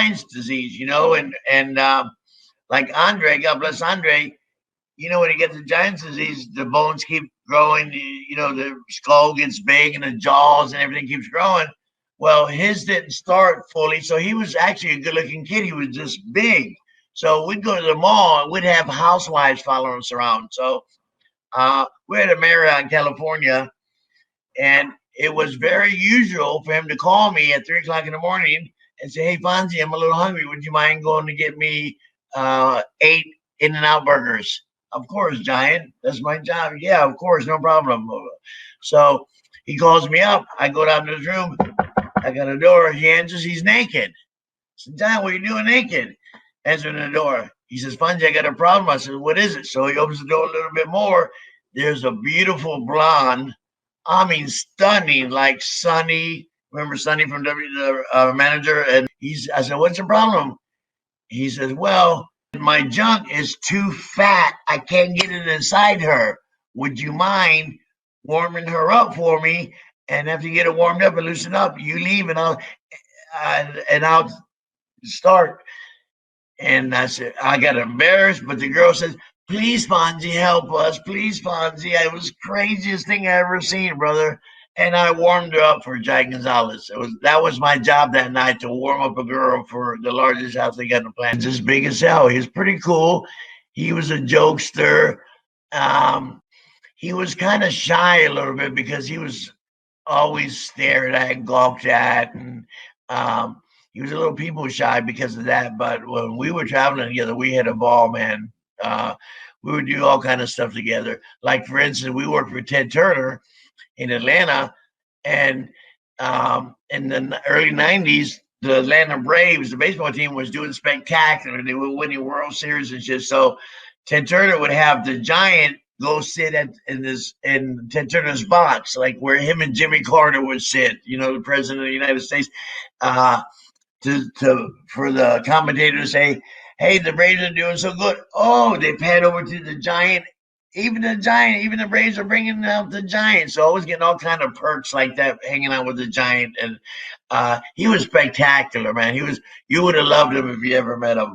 Giants disease, and like Andre, God bless Andre, when he gets the Giants disease, the bones keep growing, the skull gets big and the jaws and everything keeps growing. Well, his didn't start fully, so he was actually a good-looking kid. He was just big. So we'd go to the mall and we'd have housewives following us around. So we're at a Marriott in California, and it was very usual for him to call me at 3 o'clock in the morning and say, "Hey, Fonzie, I'm a little hungry. Would you mind going to get me 8 In-N-Out burgers?" Of course, Giant. That's my job. Yeah, of course, no problem. So he calls me up. I go down to his room. I got a door. He answers. He's naked. I said, "Giant, what are you doing naked?" Answering the door. He says, "Fonzie, I got a problem." I said, "What is it?" So he opens the door a little bit more. There's a beautiful blonde. I mean, stunning, like Sonny. Remember Sonny from the manager? And I said, "What's the problem?" He says, "Well, my junk is too fat. I can't get it inside her. Would you mind warming her up for me? And after you get it warmed up and loosened up, you leave and I'll start." And I said, I got embarrassed, but the girl says, "Please, Fonzie, help us. Please, Fonzie." It was the craziest thing I ever seen, brother. And I warmed her up for Jack Gonzalez. That was my job that night, to warm up a girl for the largest house they got in the planet. Just big as hell. He was pretty cool. He was a jokester. He was kind of shy a little bit because he was always stared at, gawked at, and he was a little people shy because of that. But when we were traveling together, we had a ball, man. We would do all kind of stuff together. Like, for instance, we worked for Ted Turner in Atlanta, and in the early '90s, the Atlanta Braves, the baseball team, was doing spectacular. They were winning World Series and shit. So Ted Turner would have the Giant go sit in Ted Turner's box, like where him and Jimmy Carter would sit. The president of the United States. For the commentator to say, "Hey, the Braves are doing so good." Oh, they pan over to the Giant. Even the Braves are bringing out the Giant. So I was getting all kind of perks like that, hanging out with the Giant. And he was spectacular, man. You would have loved him if you ever met him.